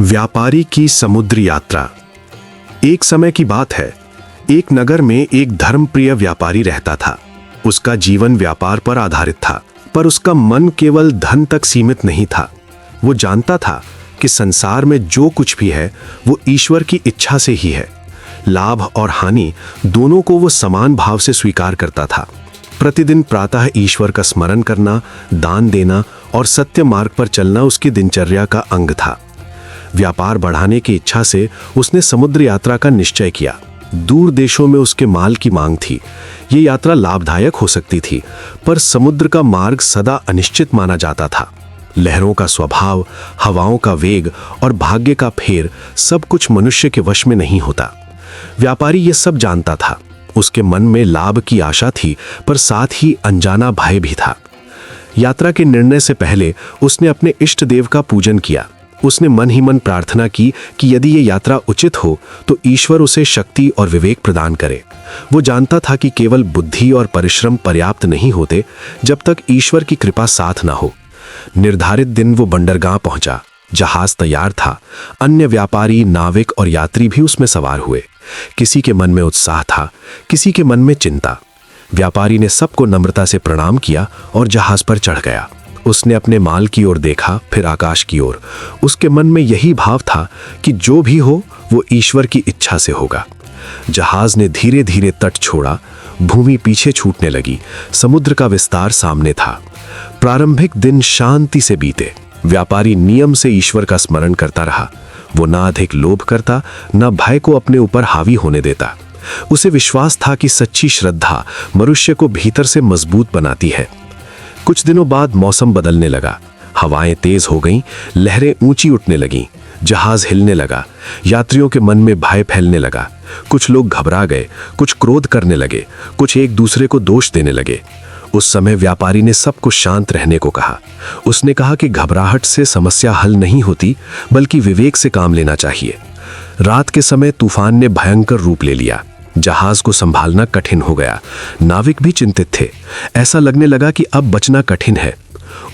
व्यापारी की समुद्र यात्रा। एक समय की बात है, एक नगर में एक धर्मप्रिय व्यापारी रहता था। उसका जीवन व्यापार पर आधारित था, पर उसका मन केवल धन तक सीमित नहीं था। वो जानता था कि संसार में जो कुछ भी है वो ईश्वर की इच्छा से ही है। लाभ और हानि दोनों को वो समान भाव से स्वीकार करता था। प्रतिदिन प्रातः ईश्वर का स्मरण करना, दान देना और सत्य मार्ग पर चलना उसकी दिनचर्या का अंग था। व्यापार बढ़ाने की इच्छा से उसने समुद्र यात्रा का निश्चय किया। दूर देशों में उसके माल की मांग थी। ये यात्रा लाभदायक हो सकती थी, पर समुद्र का मार्ग सदा अनिश्चित माना जाता था। लहरों का स्वभाव, हवाओं का वेग और भाग्य का फेर सब कुछ मनुष्य के वश में नहीं होता। व्यापारी ये सब जानता था। उसके मन में लाभ की आशा थी, पर साथ ही अनजाना भय भी था। यात्रा के निर्णय से पहले उसने अपने इष्ट देव का पूजन किया। उसने मन ही मन प्रार्थना की कि यदि ये यात्रा उचित हो तो ईश्वर उसे शक्ति और विवेक प्रदान करे। वो जानता था कि केवल बुद्धि और परिश्रम पर्याप्त नहीं होते जब तक ईश्वर की कृपा साथ ना हो। निर्धारित दिन वो बंदरगाह पहुंचा। जहाज तैयार था। अन्य व्यापारी, नाविक और यात्री भी उसमें सवार हुए। किसी के मन में उत्साह था, किसी के मन में चिंता। व्यापारी ने सबको नम्रता से प्रणाम किया और जहाज पर चढ़ गया। उसने अपने माल की ओर देखा, फिर आकाश की ओर। उसके मन में यही भाव था कि जो भी हो वो ईश्वर की इच्छा से होगा। जहाज ने धीरे धीरे तट छोड़ा। भूमि पीछे छूटने लगी। समुद्र का विस्तार सामने था। प्रारंभिक दिन शांति से बीते। व्यापारी नियम से ईश्वर का स्मरण करता रहा। वो ना अधिक लोभ करता, ना भय को अपने ऊपर हावी होने देता। उसे विश्वास था कि सच्ची श्रद्धा मनुष्य को भीतर से मजबूत बनाती है। कुछ दिनों बाद मौसम बदलने लगा। हवाएं तेज हो गईं, लहरें ऊंची उठने लगीं, जहाज हिलने लगा। यात्रियों के मन में भय फैलने लगा। कुछ लोग घबरा गए, कुछ क्रोध करने लगे, कुछ एक दूसरे को दोष देने लगे। उस समय व्यापारी ने सबको शांत रहने को कहा। उसने कहा कि घबराहट से समस्या हल नहीं होती, बल्कि विवेक से काम लेना चाहिए। रात के समय तूफान ने भयंकर रूप ले लिया। जहाज को संभालना कठिन हो गया। नाविक भी चिंतित थे। ऐसा लगने लगा कि अब बचना कठिन है।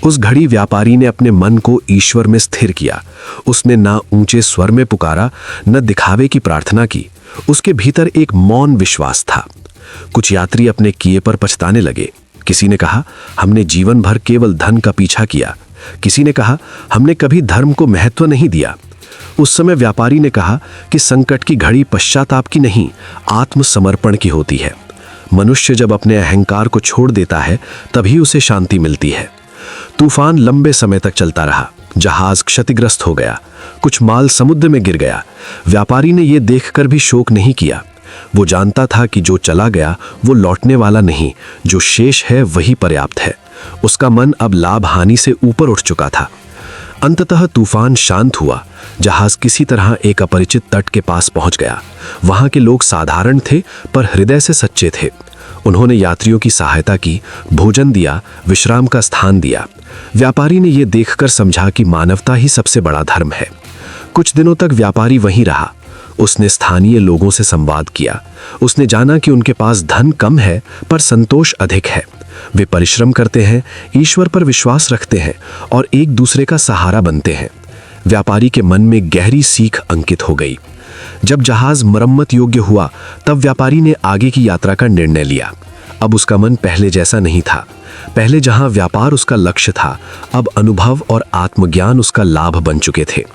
उस घड़ी व्यापारी ने अपने मन को ईश्वर में स्थिर किया। उसने ना ऊंचे स्वर में पुकारा, न दिखावे की प्रार्थना की। उसके भीतर एक मौन विश्वास था। कुछ यात्री अपने किए पर पछताने लगे। किसी ने कहा, हमने जीवन भर केवल धन का पीछा किया। किसी ने कहा, हमने कभी धर्म को महत्व नहीं दिया। उस समय व्यापारी ने कहा कि संकट की घड़ी पश्चाताप की नहीं, आत्मसमर्पण की होती है। मनुष्य जब अपने अहंकार को छोड़ देता है तभी उसे शांति मिलती है। तूफान लंबे समय तक चलता रहा। जहाज क्षतिग्रस्त हो गया। कुछ माल समुद्र में गिर गया। व्यापारी ने यह देखकर भी शोक नहीं किया। वो जानता था कि जो चला गया वो लौटने वाला नहीं, जो शेष है वही पर्याप्त है। उसका मन अब लाभ हानि से ऊपर उठ चुका था। अंततः तूफान शांत हुआ। जहाज किसी तरह एक अपरिचित तट के पास पहुंच गया। वहां के लोग साधारण थे, पर हृदय से सच्चे थे। उन्होंने यात्रियों की सहायता की, भोजन दिया, विश्राम का स्थान दिया। व्यापारी ने यह देखकर समझा कि मानवता ही सबसे बड़ा धर्म है। कुछ दिनों तक व्यापारी वहीं रहा। उसने स्थानीय लोगों से संवाद किया। उसने जाना कि उनके पास धन कम है, पर संतोष अधिक है। वे परिश्रम करते हैं, ईश्वर पर विश्वास रखते हैं और एक दूसरे का सहारा बनते हैं। व्यापारी के मन में गहरी सीख अंकित हो गई। जब जहाज मरम्मत योग्य हुआ, तब व्यापारी ने आगे की यात्रा का निर्णय लिया। अब उसका मन पहले जैसा नहीं था। पहले जहां व्यापार उसका लक्ष्य था, अब अनुभव और आत्मज्ञान उसका लाभ बन चुके थे।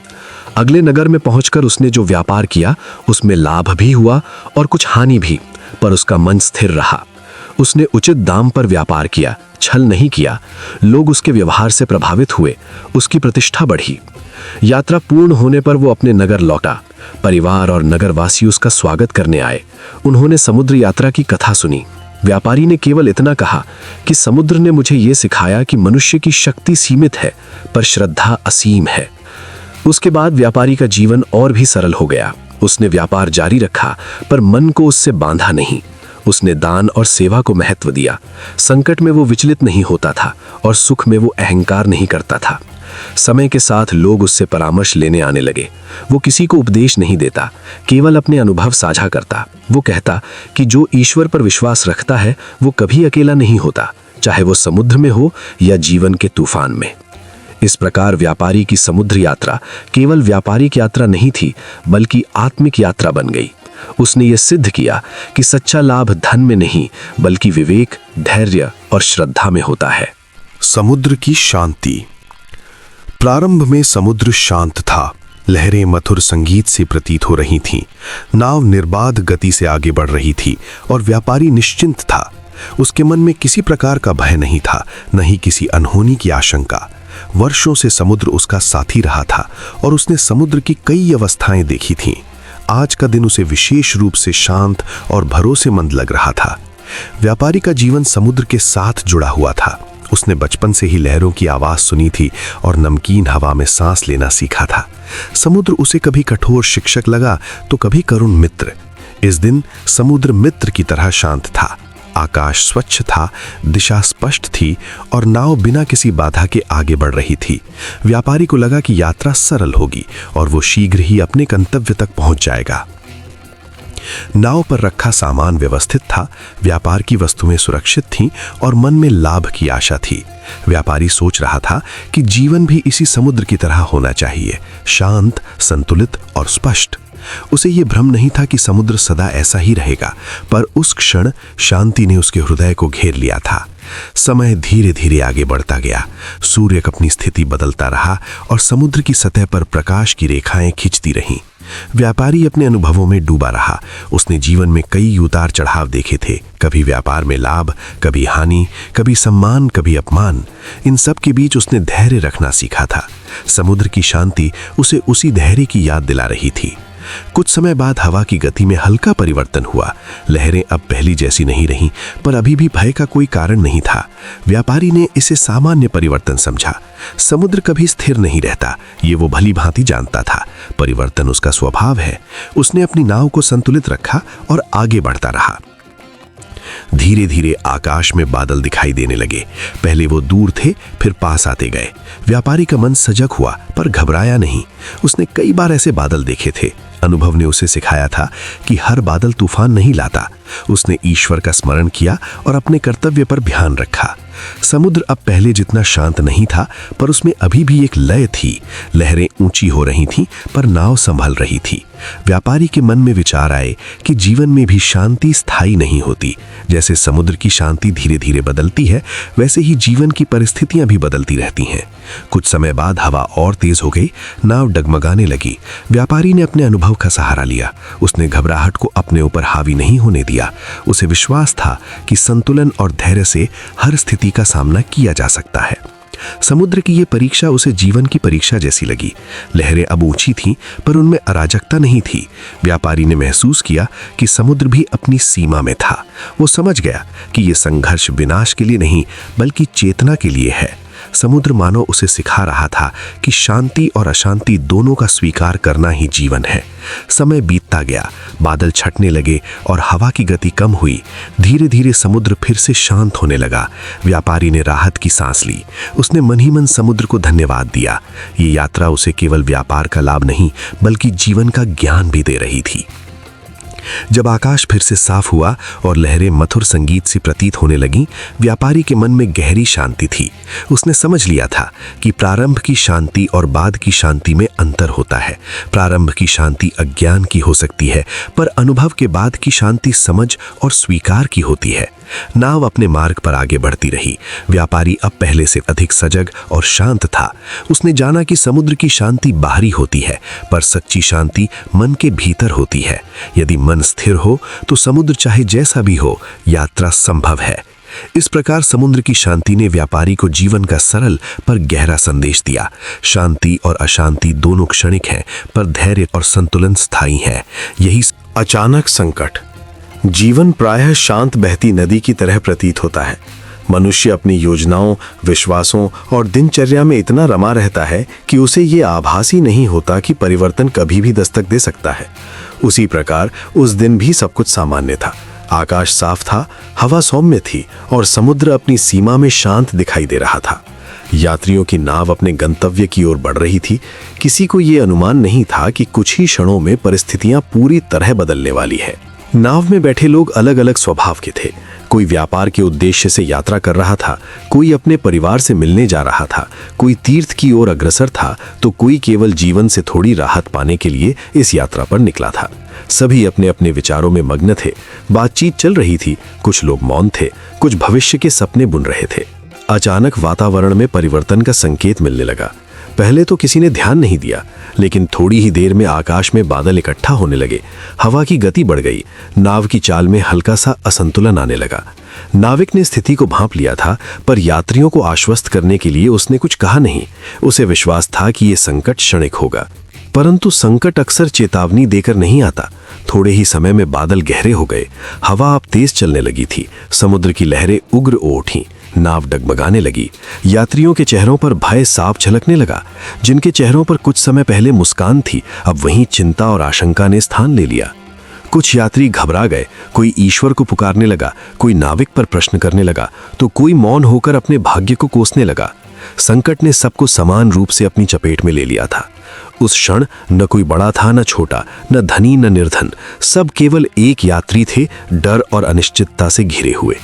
अगले नगर में पहुंचकर उसने जो व्यापार किया उसमें लाभ भी हुआ और कुछ हानि भी, पर उसका मन स्थिर रहा। उसने उचित दाम पर व्यापार किया, छल नहीं किया। लोग उसके व्यवहार से प्रभावित हुए। उसकी प्रतिष्ठा बढ़ी। यात्रा पूर्ण होने पर वो अपने नगर लौटा। परिवार और नगरवासी उसका स्वागत करने आए। उन्होंने समुद्र यात्रा की कथा सुनी। व्यापारी ने केवल इतना कहा कि समुद्र ने मुझे ये सिखाया कि मनुष्य की शक्ति सीमित है, पर श्रद्धा असीम है। उसके बाद व्यापारी का जीवन और भी सरल हो गया। उसने व्यापार जारी रखा, पर मन को उससे बांधा नहीं। उसने दान और सेवा को महत्व दिया। संकट में वो विचलित नहीं होता था और सुख में वो अहंकार नहीं करता था। समय के साथ लोग उससे परामर्श लेने आने लगे। वो किसी को उपदेश नहीं देता, केवल अपने अनुभव साझा करता। वो कहता कि जो ईश्वर पर विश्वास रखता है वो कभी अकेला नहीं होता, चाहे वो समुद्र में हो या जीवन के तूफान में। इस प्रकार व्यापारी की समुद्र यात्रा केवल व्यापारिक यात्रा नहीं थी, बल्कि आत्मिक यात्रा बन गई। उसने ये सिद्ध किया कि सच्चा लाभ धन में नहीं, बल्कि विवेक, धैर्य और श्रद्धा में होता है। समुद्र की शांति। प्रारंभ में समुद्र शांत था। लहरें मधुर संगीत से प्रतीत हो रही थीं। नाव निर्बाध गति से आगे बढ़ रही थी और व्यापारी निश्चिंत था। उसके मन में किसी प्रकार का भय नहीं था, न ही किसी अनहोनी की आशंका। वर्षों से समुद्र उसका साथी रहा था और उसने समुद्र की कई अवस्थाएं देखी थीं। आज का दिन उसे विशेष रूप से शांत और भरोसेमंद लग रहा था। व्यापारी का जीवन समुद्र के साथ जुड़ा हुआ था। उसने बचपन से ही लहरों की आवाज सुनी थी और नमकीन हवा में सांस लेना सीखा था। समुद्र उसे कभी कठोर शिक्षक लगा तो कभी करुण मित्र। इस दिन समुद्र मित्र की तरह शांत था। आकाश स्वच्छ था, दिशा स्पष्ट थी और नाव बिना किसी बाधा के आगे बढ़ रही थी। व्यापारी को लगा कि यात्रा सरल होगी और वो शीघ्र ही अपने गंतव्य तक पहुंच जाएगा। नाव पर रखा सामान व्यवस्थित था, व्यापार की वस्तुएं सुरक्षित थीं और मन में लाभ की आशा थी। व्यापारी सोच रहा था कि जीवन भी इसी समुद्र की तरह होना चाहिए, शांत, संतुलित और स्पष्ट। उसे ये भ्रम नहीं था कि समुद्र सदा ऐसा ही रहेगा, पर उस क्षण शांति ने उसके हृदय को घेर लिया था। समय धीरे धीरे आगे बढ़ता गया। सूर्य अपनी स्थिति बदलता रहा और समुद्र की सतह पर प्रकाश की रेखाएं खिंचती रहीं। व्यापारी अपने अनुभवों में डूबा रहा। उसने जीवन में कई उतार चढ़ाव देखे थे, कभी व्यापार में लाभ, कभी हानि, कभी सम्मान, कभी अपमान। इन सब के बीच उसने धैर्य रखना सीखा था। समुद्र की शांति उसे उसी धैर्य की याद दिला रही थी। कुछ समय बाद हवा की गति में हल्का परिवर्तन हुआ। लहरें अब पहली जैसी नहीं रहीं, पर अभी भी भय का कोई कारण नहीं था। व्यापारी ने इसे सामान्य परिवर्तन समझा। समुद्र कभी स्थिर नहीं रहता, ये वो भली भांति जानता था। परिवर्तन उसका स्वभाव है। उसने अपनी नाव को संतुलित रखा और आगे बढ़ता रहा। धीरे धीरे आकाश में बादल दिखाई देने लगे। पहले वो दूर थे, फिर पास आते गए। व्यापारी का मन सजग हुआ, पर घबराया नहीं। उसने कई बार ऐसे बादल देखे थे। अनुभव ने उसे सिखाया था कि हर बादल तूफान नहीं लाता। उसने ईश्वर का स्मरण किया और अपने कर्तव्य पर ध्यान रखा। समुद्र अब पहले जितना शांत नहीं था, पर उसमें अभी भी एक लय थी। लहरें ऊंची हो रही थीं, पर नाव संभल रही थी। व्यापारी के मन में विचार आए कि जीवन में भी शांति स्थायी नहीं होती। जैसे समुद्र की शांति धीरे धीरे बदलती है, वैसे ही जीवन की परिस्थितियां भी बदलती रहती हैं। कुछ समय बाद हवा और तेज हो गई, नाव डगमगाने लगी। व्यापारी ने अपने अनुभव का सहारा लिया। उसने घबराहट को अपने ऊपर हावी नहीं होने दिया। उसे विश्वास था कि संतुलन और धैर्य से हर स्थिति का सामना किया जा सकता है। समुद्र की यह परीक्षा उसे जीवन की परीक्षा जैसी लगी। लहरें अब ऊंची थीं, पर उनमें अराजकता नहीं थी। व्यापारी ने महसूस किया कि समुद्र भी अपनी सीमा में था। वो समझ गया कि यह संघर्ष विनाश के लिए नहीं, बल्कि चेतना के लिए है। समुद्र मानो उसे सिखा रहा था कि शांति और अशांति दोनों का स्वीकार करना ही जीवन है। समय बीतता गया, बादल छटने लगे और हवा की गति कम हुई। धीरे धीरे समुद्र फिर से शांत होने लगा। व्यापारी ने राहत की सांस ली। उसने मन ही मन समुद्र को धन्यवाद दिया। ये यात्रा उसे केवल व्यापार का लाभ नहीं, बल्कि जीवन का ज्ञान भी दे रही थी। जब आकाश फिर से साफ हुआ और लहरें मधुर संगीत से प्रतीत होने लगीं, व्यापारी के मन में गहरी शांति थी। उसने समझ लिया था कि प्रारंभ की शांति और बाद की शांति में अंतर होता है। प्रारंभ की शांति अज्ञान की हो सकती है, पर अनुभव के बाद की शांति समझ और स्वीकार की होती है। नाव अपने मार्ग पर आगे बढ़ती रही। व्यापारी अब पहले से अधिक सजग और शांत था। उसने जाना कि समुद्र की शांति बाहरी होती है, पर सच्ची शांति मन के भीतर होती है। यदि मन स्थिर हो तो समुद्र चाहे जैसा भी हो, यात्रा संभव है। इस प्रकार समुद्र की शांति ने व्यापारी को जीवन का सरल पर गहरा संदेश दिया। शांति और अशांति दोनों क्षणिक हैं, पर धैर्य और संतुलन स्थायी है। यही अचानक संकट। जीवन प्रायः शांत बहती नदी की तरह प्रतीत होता है। मनुष्य अपनी योजनाओं, विश्वासों और दिनचर्या में इतना रमा रहता है कि उसे ये आभास ही नहीं होता कि परिवर्तन कभी भी दस्तक दे सकता है। उसी प्रकार उस दिन भी सब कुछ सामान्य था। आकाश साफ था, हवा सौम्य थी और समुद्र अपनी सीमा में शांत दिखाई दे रहा था। यात्रियों की नाव अपने गंतव्य की ओर बढ़ रही थी। किसी को ये अनुमान नहीं था कि कुछ ही क्षणों में परिस्थितियां पूरी तरह बदलने वाली है। नाव में बैठे लोग अलग अलग स्वभाव के थे। कोई व्यापार के उद्देश्य से यात्रा कर रहा था, कोई अपने परिवार से मिलने जा रहा था, कोई तीर्थ की ओर अग्रसर था, तो कोई केवल जीवन से थोड़ी राहत पाने के लिए इस यात्रा पर निकला था। सभी अपने अपने विचारों में मग्न थे। बातचीत चल रही थी, कुछ लोग मौन थे, कुछ भविष्य के सपने बुन रहे थे। अचानक वातावरण में परिवर्तन का संकेत मिलने लगा। पहले तो किसी ने ध्यान नहीं दिया, लेकिन थोड़ी ही देर में आकाश में बादल इकट्ठा होने लगे। हवा की गति बढ़ गई। नाव की चाल में हल्का सा असंतुलन आने लगा। नाविक ने स्थिति को भांप लिया था, पर यात्रियों को आश्वस्त करने के लिए उसने कुछ कहा नहीं। उसे विश्वास था कि यह संकट क्षणिक होगा, परंतु संकट अक्सर चेतावनी देकर नहीं आता। थोड़े ही समय में बादल गहरे हो गए। हवा अब तेज चलने लगी थी। समुद्र की लहरें उग्र हो उठी। नाव डगमगाने लगी। यात्रियों के चेहरों पर भय साफ झलकने लगा। जिनके चेहरों पर कुछ समय पहले मुस्कान थी, अब वहीं चिंता और आशंका ने स्थान ले लिया। कुछ यात्री घबरा गए। कोई ईश्वर को पुकारने लगा, कोई नाविक पर प्रश्न करने लगा, तो कोई मौन होकर अपने भाग्य को कोसने लगा। संकट ने सबको समान रूप से अपनी चपेट में ले लिया था। उस क्षण न कोई बड़ा था, न छोटा, न धनी, न निर्धन। सब केवल एक यात्री थे, डर और अनिश्चितता से घिरे हुए।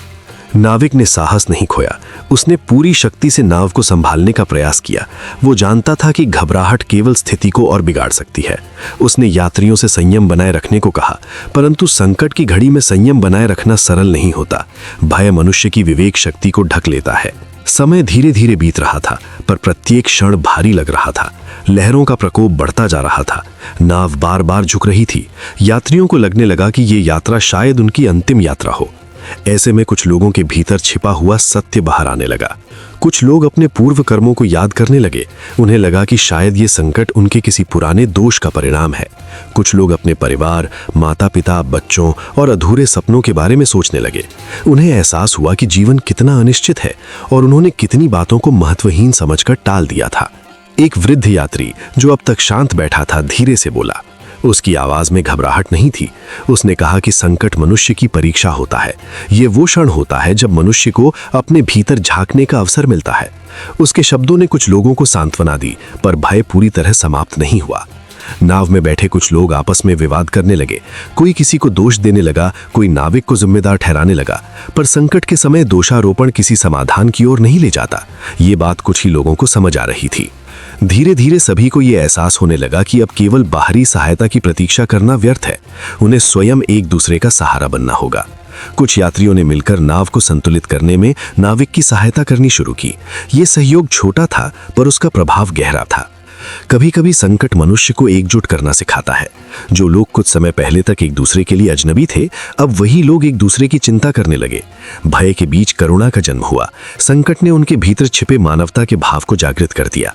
नाविक ने साहस नहीं खोया। उसने पूरी शक्ति से नाव को संभालने का प्रयास किया। वो जानता था कि घबराहट केवल स्थिति को और बिगाड़ सकती है। उसने यात्रियों से संयम बनाए रखने को कहा, परंतु संकट की घड़ी में संयम बनाए रखना सरल नहीं होता। भय मनुष्य की विवेक शक्ति को ढक लेता है। समय धीरे धीरे बीत रहा था, पर प्रत्येक क्षण भारी लग रहा था। लहरों का प्रकोप बढ़ता जा रहा था। नाव बार बार झुक रही थी। यात्रियों को लगने लगा कि ये यात्रा शायद उनकी अंतिम यात्रा हो। ऐसे में कुछ लोगों के भीतर छिपा हुआ सत्य बाहर आने लगा। कुछ लोग अपने पूर्व कर्मों को याद करने लगे। उन्हें लगा कि शायद ये संकट उनके किसी पुराने दोष का परिणाम है। कुछ लोग अपने परिवार, माता पिता, बच्चों और अधूरे सपनों के बारे में सोचने लगे। उन्हें एहसास हुआ कि जीवन कितना अनिश्चित है और उन्होंने कितनी बातों को महत्वहीन समझकर टाल दिया था। एक वृद्ध यात्री जो अब तक शांत बैठा था, धीरे से बोला। उसकी आवाज में घबराहट नहीं थी। उसने कहा कि संकट मनुष्य की परीक्षा होता है। ये वो क्षण होता है जब मनुष्य को अपने भीतर झांकने का अवसर मिलता है। उसके शब्दों ने कुछ लोगों को सांत्वना दी, पर भय पूरी तरह समाप्त नहीं हुआ। नाव में बैठे कुछ लोग आपस में विवाद करने लगे। कोई किसी को दोष देने लगा, कोई नाविक को जिम्मेदार ठहराने लगा। पर संकट के समय दोषारोपण किसी समाधान की ओर नहीं ले जाता। ये बात कुछ ही लोगों को समझ आ रही थी। धीरे धीरे सभी को यह एहसास होने लगा कि अब केवल बाहरी सहायता की प्रतीक्षा करना व्यर्थ है। उन्हें स्वयं एक दूसरे का सहारा बनना होगा। कुछ यात्रियों ने मिलकर नाव को संतुलित करने में नाविक की सहायता करनी शुरू की। यह सहयोग छोटा था, पर उसका प्रभाव गहरा था। कभी कभी संकट मनुष्य को एकजुट करना सिखाता है। जो लोग कुछ समय पहले तक एक दूसरे के लिए अजनबी थे, अब वही लोग एक दूसरे की चिंता करने लगे। भय के बीच करुणा का जन्म हुआ। संकट ने उनके भीतर छिपे मानवता के भाव को जागृत कर दिया।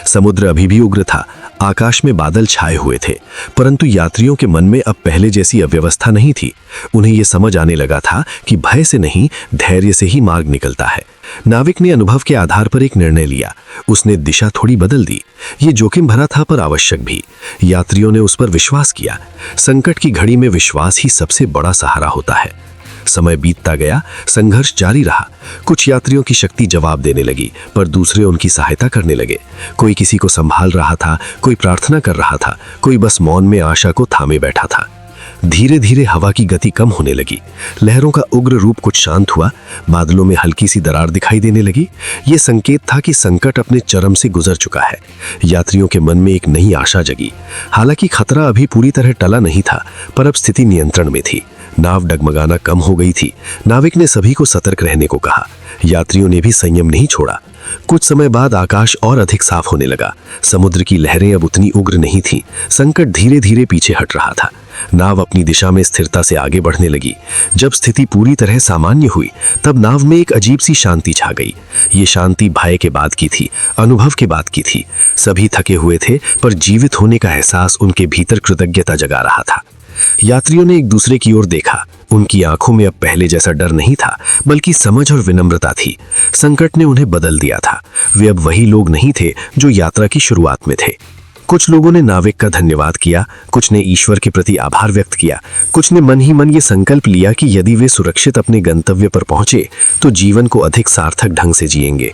समुद्र अभी भी उग्र था। आकाश में बादल छाए हुए थे, परंतु यात्रियों के मन में अब पहले जैसी अव्यवस्था नहीं थी। उन्हें यह समझ आने लगा था कि भय से नहीं, धैर्य से ही मार्ग निकलता है। नाविक ने अनुभव के आधार पर एक निर्णय लिया। उसने दिशा थोड़ी बदल दी। ये जोखिम भरा था, पर आवश्यक भी। यात्रियों ने उस पर विश्वास किया। संकट की घड़ी में विश्वास ही सबसे बड़ा सहारा होता है। समय बीतता गया, संघर्ष जारी रहा। कुछ यात्रियों की शक्ति जवाब देने लगी, पर दूसरे उनकी सहायता करने लगे। कोई किसी को संभाल रहा था, कोई प्रार्थना कर रहा था, कोई बस मौन में आशा को थामे बैठा था। धीरे धीरे हवा की गति कम होने लगी। लहरों का उग्र रूप कुछ शांत हुआ। बादलों में हल्की सी दरार दिखाई देने लगी। ये संकेत था कि संकट अपने चरम से गुजर चुका है। यात्रियों के मन में एक नई आशा जगी। हालांकि खतरा अभी पूरी तरह टला नहीं था, पर अब स्थिति नियंत्रण में थी। नाव डगमगाना कम हो गई थी। नाविक ने सभी को सतर्क रहने को कहा। यात्रियों ने भी संयम नहीं छोड़ा। कुछ समय बाद आकाश और अधिक साफ होने लगा। समुद्र की लहरें अब उतनी उग्र नहीं थीं। संकट धीरे धीरे पीछे हट रहा था। नाव अपनी दिशा में स्थिरता से आगे बढ़ने लगी। जब स्थिति पूरी तरह सामान्य हुई, तब नाव में एक अजीब सी शांति छा गई। ये शांति भय के बाद की थी, अनुभव के बाद की थी। सभी थके हुए थे, पर जीवित होने का एहसास उनके भीतर कृतज्ञता जगा रहा था। यात्रियों ने एक दूसरे की ओर देखा। उनकी आंखों में अब पहले जैसा डर नहीं था, बल्कि समझ और विनम्रता थी। संकट ने उन्हें बदल दिया था। वे अब वही लोग नहीं थे जो यात्रा की शुरुआत में थे। कुछ लोगों ने नाविक का धन्यवाद किया, कुछ ने ईश्वर के प्रति आभार व्यक्त किया, कुछ ने मन ही मन ये संकल्प लिया कि यदि वे सुरक्षित अपने गंतव्य पर पहुंचे तो जीवन को अधिक सार्थक ढंग से जिएंगे।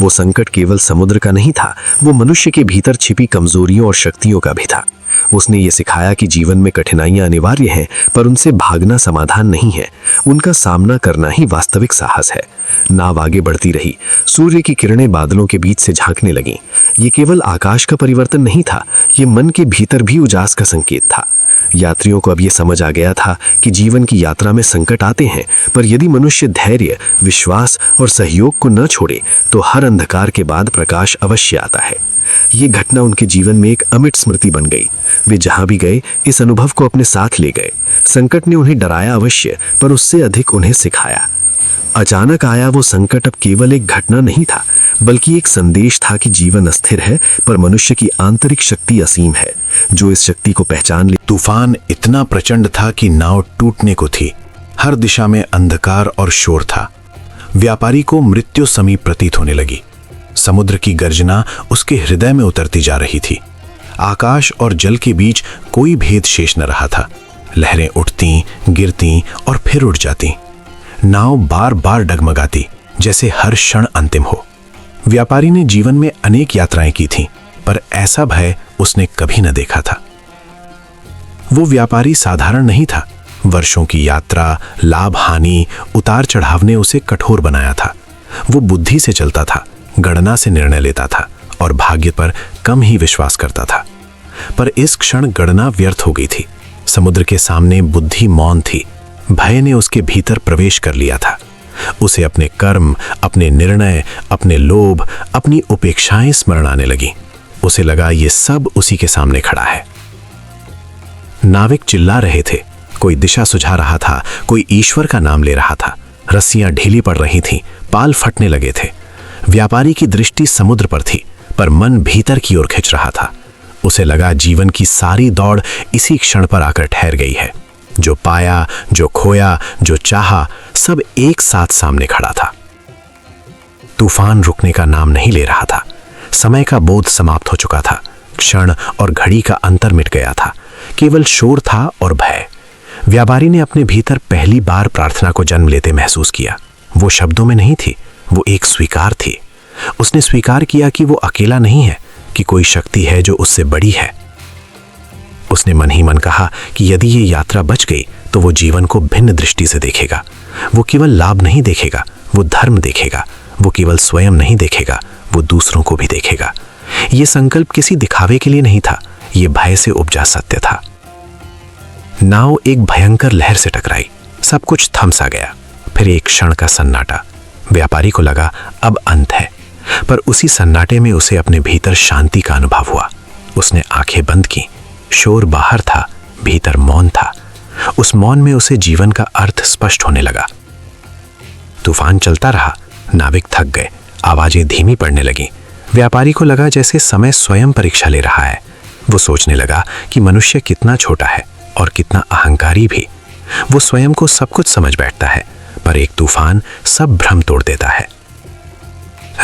वो संकट केवल समुद्र का नहीं था, वो मनुष्य के भीतर छिपी कमजोरियों और शक्तियों का भी था। उसने ये सिखाया कि जीवन में कठिनाइयां अनिवार्य हैं, पर उनसे भागना समाधान नहीं है। उनका सामना करना ही वास्तविक साहस है। नाव आगे बढ़ती रही। सूर्य की किरणें बादलों के बीच से झांकने लगीं। ये केवल आकाश का परिवर्तन नहीं था, ये मन के भीतर भी उजास का संकेत था। यात्रियों को अब ये समझ आ गया था कि जीवन की यात्रा में संकट आते हैं, पर यदि मनुष्य धैर्य, विश्वास और सहयोग को न छोड़े तो हर अंधकार के बाद प्रकाश अवश्य आता है। ये घटना उनके जीवन में एक अमिट स्मृति बन गई। वे जहां भी गए इस अनुभव को अपने साथ ले गए। संकट ने उन्हें डराया अवश्य, पर उससे अधिक उन्हें सिखाया। अचानक आया वो संकट अब केवल एक घटना नहीं था, बल्कि एक संदेश था कि जीवन अस्थिर है, पर मनुष्य की आंतरिक शक्ति असीम है। जो इस शक्ति को पहचान ले। तूफान इतना प्रचंड था कि नाव टूटने को थी। हर दिशा में अंधकार और शोर था। व्यापारी को मृत्यु समीप प्रतीत होने लगी। समुद्र की गर्जना उसके हृदय में उतरती जा रही थी। आकाश और जल के बीच कोई भेद शेष न रहा था। लहरें उठती, गिरती और फिर उठ जाती। नाव बार बार डगमगाती, जैसे हर क्षण अंतिम हो। व्यापारी ने जीवन में अनेक यात्राएं की थीं, पर ऐसा भय उसने कभी न देखा था। वो व्यापारी साधारण नहीं था। वर्षों की यात्रा, लाभ हानि, उतार चढ़ाव ने उसे कठोर बनाया था। वो बुद्धि से चलता था, गणना से निर्णय लेता था और भाग्य पर कम ही विश्वास करता था। पर इस क्षण गणना व्यर्थ हो गई थी। समुद्र के सामने बुद्धि मौन थी। भय ने उसके भीतर प्रवेश कर लिया था। उसे अपने कर्म, अपने निर्णय, अपने लोभ, अपनी उपेक्षाएं स्मरण आने लगी। उसे लगा ये सब उसी के सामने खड़ा है। नाविक चिल्ला रहे थे, कोई दिशा सुझा रहा था, कोई ईश्वर का नाम ले रहा था। रस्सियां ढीली पड़ रही थीं, पाल फटने लगे थे। व्यापारी की दृष्टि समुद्र पर थी, पर मन भीतर की ओर खिंच रहा था। उसे लगा जीवन की सारी दौड़ इसी क्षण पर आकर ठहर गई है। जो पाया, जो खोया, जो चाहा, सब एक साथ सामने खड़ा था। तूफान रुकने का नाम नहीं ले रहा था। समय का बोध समाप्त हो चुका था। क्षण और घड़ी का अंतर मिट गया था। केवल शोर था और भय। व्यापारी ने अपने भीतर पहली बार प्रार्थना को जन्म लेते महसूस किया। वो शब्दों में नहीं थी, वो एक स्वीकार थी। उसने स्वीकार किया कि वो अकेला नहीं है, कि कोई शक्ति है जो उससे बड़ी है। उसने मन ही मन कहा कि यदि ये यात्रा बच गई तो वो जीवन को भिन्न दृष्टि से देखेगा। वो केवल लाभ नहीं देखेगा, वो धर्म देखेगा। वो केवल स्वयं नहीं देखेगा, वो दूसरों को भी देखेगा। ये संकल्प किसी दिखावे के लिए नहीं था, ये भय से उपजा सत्य था। नाव एक भयंकर लहर से टकराई। सब कुछ थम सा गया। फिर एक क्षण का सन्नाटा। व्यापारी को लगा अब अंत है, पर उसी सन्नाटे में उसे अपने भीतर शांति का अनुभव हुआ। उसने आंखें बंद की। शोर बाहर था, भीतर मौन था। उस मौन में उसे जीवन का अर्थ स्पष्ट होने लगा। तूफान चलता रहा। नाविक थक गए, आवाजें धीमी पड़ने लगीं। व्यापारी को लगा जैसे समय स्वयं परीक्षा ले रहा है। वो सोचने लगा कि मनुष्य कितना छोटा है और कितना अहंकारी भी। वो स्वयं को सब कुछ समझ बैठता है, पर एक तूफान सब भ्रम तोड़ देता है।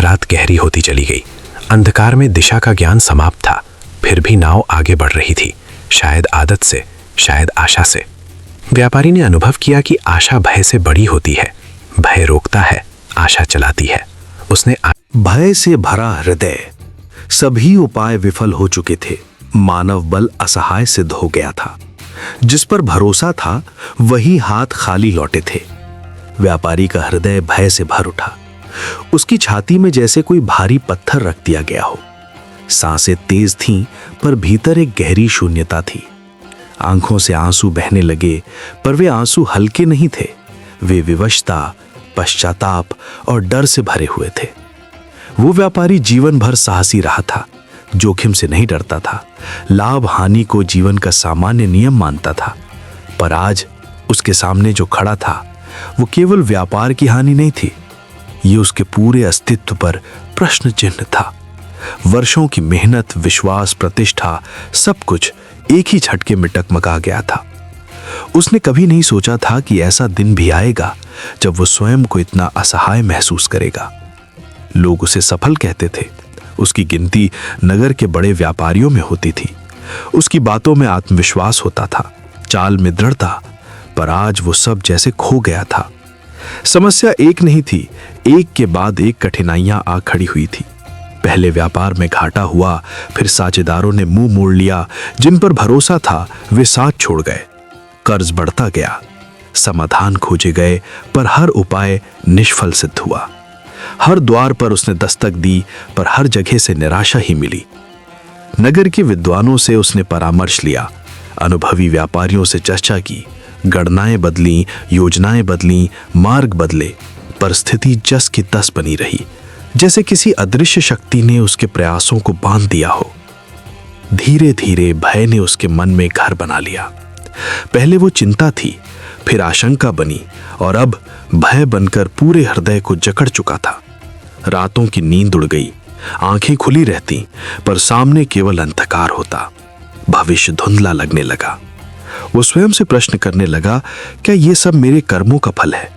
रात गहरी होती चली गई। अंधकार में दिशा का ज्ञान समाप्त था। फिर भी नाव आगे बढ़ रही थी, शायद आदत से, शायद आशा से। व्यापारी ने अनुभव किया कि आशा भय से बड़ी होती है। भय रोकता है, आशा चलाती है। उसने भय से भरा हृदय। सभी उपाय विफल हो चुके थे। मानव बल असहाय सिद्ध हो गया था। जिस पर भरोसा था वही हाथ खाली लौटे थे। व्यापारी का हृदय भय से भर उठा। उसकी छाती में जैसे कोई भारी पत्थर रख दिया गया हो। सांसें तेज थीं, पर भीतर एक गहरी शून्यता थी। आंखों से आंसू बहने लगे, पर वे आंसू हल्के नहीं थे। वे विवशता, पश्चाताप और डर से भरे हुए थे। वो व्यापारी जीवन भर साहसी रहा था, जोखिम से नहीं डरता था, लाभ हानि को जीवन का सामान्य नियम मानता था। पर आज उसके सामने जो खड़ा था वो केवल व्यापार की हानि नहीं थी, ये उसके पूरे अस्तित्व पर प्रश्न चिन्ह था। वर्षों की मेहनत, विश्वास, प्रतिष्ठा, सब कुछ एक ही झटके में टकमका गया था। उसने कभी नहीं सोचा था कि ऐसा दिन भी आएगा जब वो स्वयं को इतना असहाय महसूस करेगा। लोग उसे सफल कहते थे। उसकी गिनती नगर के बड़े व्यापारियों में होती थी। उसकी बातों में आत्मविश्वास होता था, चाल में दृढ़ता। पर आज वो सब जैसे खो गया था। समस्या एक नहीं थी, एक के बाद एक कठिनाइयां आ खड़ी हुई थी। पहले व्यापार में घाटा हुआ, फिर साझेदारों ने मुंह मोड़ लिया, जिन पर भरोसा था वे साथ छोड़ गए। कर्ज बढ़ता गया, समाधान खोजे गए, पर हर उपाय निष्फल सिद्ध हुआ। हर द्वार पर उसने दस्तक दी, पर हर जगह से निराशा ही मिली। नगर के विद्वानों से उसने परामर्श लिया, अनुभवी व्यापारियों से चर्चा की, गणनाएं बदली, योजनाएं बदली, मार्ग बदले, पर स्थिति जस की तस बनी रही, जैसे किसी अदृश्य शक्ति ने उसके प्रयासों को बांध दिया हो। धीरे धीरे भय ने उसके मन में घर बना लिया। पहले वो चिंता थी, फिर आशंका बनी, और अब भय बनकर पूरे हृदय को जकड़ चुका था। रातों की नींद उड़ गई, आंखें खुली रहती, पर सामने केवल अंधकार होता। भविष्य धुंधला लगने लगा। वो स्वयं से प्रश्न करने लगा, क्या ये सब मेरे कर्मों का फल है?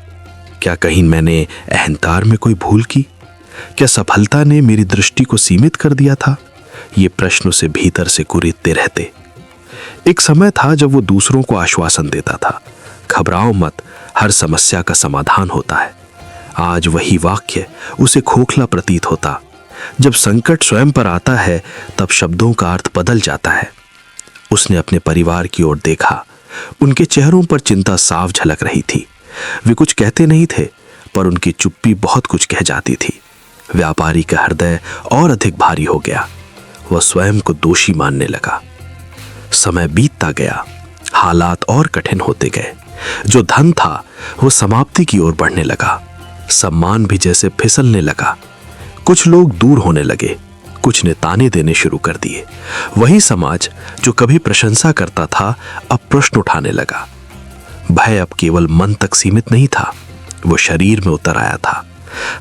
क्या कहीं मैंने अहंकार में कोई भूल की? क्या सफलता ने मेरी दृष्टि को सीमित कर दिया था? ये प्रश्न उसे भीतर से कुरीदते रहते। एक समय था जब वो दूसरों को आश्वासन देता था, घबराओ मत, हर समस्या का समाधान होता है। आज वही वाक्य उसे खोखला प्रतीत होता। जब संकट स्वयं पर आता है, तब शब्दों का अर्थ बदल जाता है। उसने अपने परिवार की ओर देखा। उनके चेहरों पर चिंता साफ झलक रही थी। वे कुछ कहते नहीं थे, पर उनकी चुप्पी बहुत कुछ कह जाती थी। व्यापारी का हृदय और अधिक भारी हो गया। वह स्वयं को दोषी मानने लगा। समय बीतता गया, हालात और कठिन होते गए। जो धन था वो समाप्ति की ओर बढ़ने लगा। सम्मान भी जैसे फिसलने लगा। कुछ लोग दूर होने लगे, कुछ ने ताने देने शुरू कर दिए। वही समाज जो कभी प्रशंसा करता था, अब प्रश्न उठाने लगा। भय अब केवल मन तक सीमित नहीं था, वो शरीर में उतर आया था।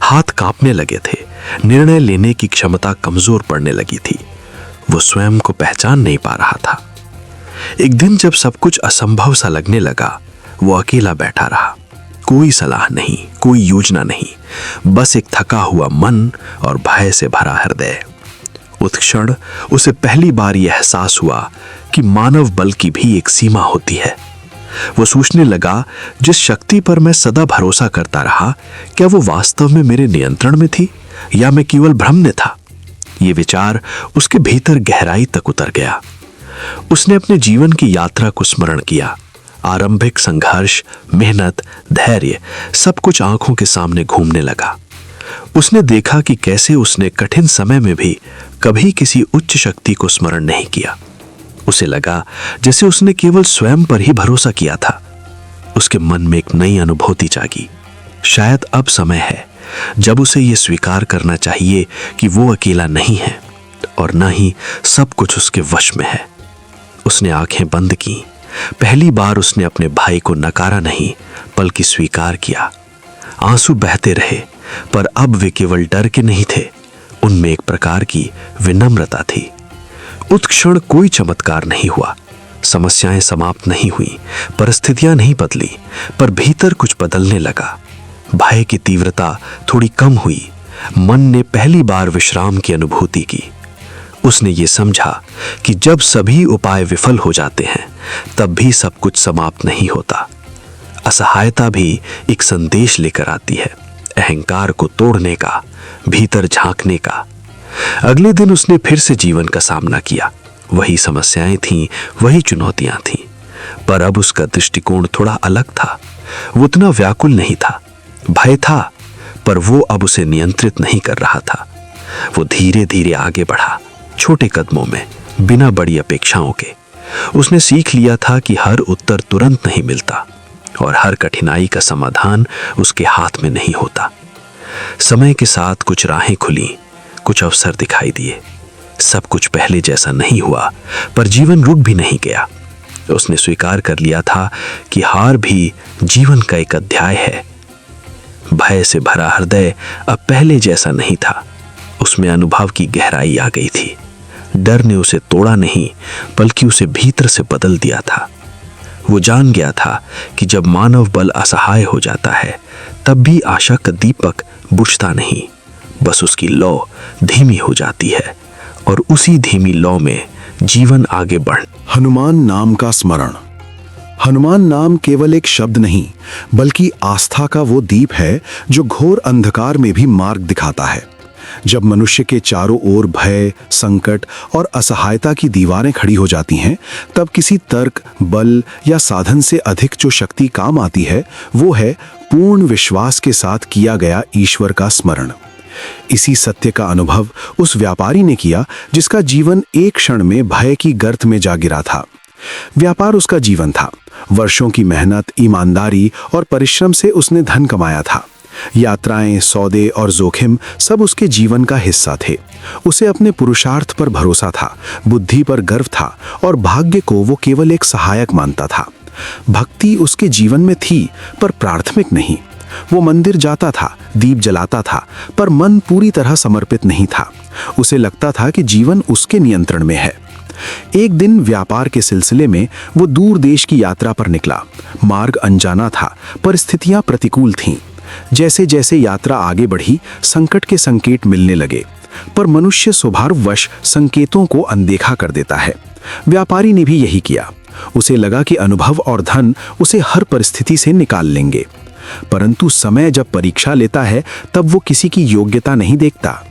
हाथ कांपने लगे थे, निर्णय लेने की क्षमता कमजोर पड़ने लगी थी। वो स्वयं को पहचान नहीं पा रहा था। एक दिन जब सब कुछ असंभव सा लगने लगा, वो अकेला बैठा रहा। कोई सलाह नहीं, कोई योजना नहीं, बस एक थका हुआ मन और भय से भरा हृदय। उस क्षण उसे पहली बार यह एहसास हुआ कि मानव बल की भी एक सीमा होती है। वो सोचने लगा, जिस शक्ति पर मैं सदा भरोसा करता रहा, क्या वो वास्तव में मेरे नियंत्रण में थी या मैं केवल भ्रम में था? ये विचार उसके भीतर गहराई तक उतर गया। उसने अपने जीवन की यात्रा को स्मरण किया। आरंभिक संघर्ष, मेहनत, धैर्य, सब कुछ आंखों के सामने घूमने लगा। उसने देखा कि कैसे उसने कठिन समय में भी कभी किसी उच्च शक्ति को स्मरण नहीं किया। उसे लगा जैसे उसने केवल स्वयं पर ही भरोसा किया था। उसके मन में एक नई अनुभूति जागी। शायद अब समय है जब उसे यह स्वीकार करना चाहिए कि वो अकेला नहीं है और न ही सब कुछ उसके वश में है। उसने आंखें बंद की। पहली बार उसने अपने भाई को नकारा नहीं, बल्कि स्वीकार किया। आंसू बहते रहे, पर अब वे केवल डर के नहीं थे, उनमें एक प्रकार की विनम्रता थी। उस क्षण कोई चमत्कार नहीं हुआ, समस्याएं समाप्त नहीं हुई, परिस्थितियां नहीं बदली, पर भीतर कुछ बदलने लगा। भय की तीव्रता थोड़ी कम हुई। मन ने पहली बार विश्राम की अनुभूति की। उसने ये समझा कि जब सभी उपाय विफल हो जाते हैं, तब भी सब कुछ समाप्त नहीं होता। असहायता भी एक संदेश लेकर आती है, अहंकार को तोड़ने का, भीतर झांकने का। अगले दिन उसने फिर से जीवन का सामना किया। वही समस्याएं थीं, वही चुनौतियां थीं, पर अब उसका दृष्टिकोण थोड़ा अलग था। वो उतना व्याकुल नहीं था। भय था, पर वो अब उसे नियंत्रित नहीं कर रहा था। वो धीरे धीरे आगे बढ़ा, छोटे कदमों में, बिना बड़ी अपेक्षाओं के। उसने सीख लिया था कि हर उत्तर तुरंत नहीं मिलता और हर कठिनाई का समाधान उसके हाथ में नहीं होता। समय के साथ कुछ राहें खुली, कुछ अवसर दिखाई दिए। सब कुछ पहले जैसा नहीं हुआ, पर जीवन रुक भी नहीं गया। उसने स्वीकार कर लिया था कि हार भी जीवन का एक अध्याय है। भय से भरा हृदय अब पहले जैसा नहीं था। उसमें अनुभव की गहराई आ गई थी। डर ने उसे तोड़ा नहीं, बल्कि उसे भीतर से बदल दिया था। वो जान गया था कि जब मानव बल असहाय हो जाता है, तब भी आशा का दीपक बुझता नहीं, बस उसकी लौ धीमी हो जाती है और उसी धीमी लौ में जीवन आगे बढ़। हनुमान नाम का स्मरण। हनुमान नाम केवल एक शब्द नहीं, बल्कि आस्था का वो दीप है जो घोर अंधकार में भी मार्ग दिखाता है। जब मनुष्य के चारों ओर भय, संकट और असहायता की दीवारें खड़ी हो जाती हैं, तब किसी तर्क, बल या साधन से अधिक जो शक्ति काम आती है, वो है पूर्ण विश्वास के साथ किया गया ईश्वर का स्मरण। इसी सत्य का अनुभव उस व्यापारी ने किया जिसका जीवन एक क्षण में भय की गर्त में जा गिरा था। व्यापार उसका जीवन था। वर्षों की मेहनत, ईमानदारी और परिश्रम से उसने धन कमाया था। यात्राएं, सौदे और जोखिम सब उसके जीवन का हिस्सा थे। उसे अपने पुरुषार्थ पर भरोसा था, बुद्धि पर गर्व था और भाग्य को वो केवल एक सहायक मानता था। भक्ति उसके जीवन में थी, पर प्राथमिक नहीं। वो मंदिर जाता था, दीप जलाता था, पर मन पूरी तरह समर्पित नहीं था। उसे लगता था कि जीवन उसके नियंत्रण में है। एक दिन व्यापार के सिलसिले में वो दूर देश की यात्रा पर निकला। मार्ग अनजाना था, परिस्थितियां प्रतिकूल थीं। जैसे जैसे यात्रा आगे बढ़ी, संकट के संकेत मिलने लगे, पर मनुष्य स्वभाववश संकेतों को अनदेखा कर देता है। व्यापारी ने भी यही किया। उसे लगा कि अनुभव और धन उसे हर परिस्थिति से निकाल लेंगे, परंतु समय जब परीक्षा लेता है, तब वो किसी की योग्यता नहीं देखता।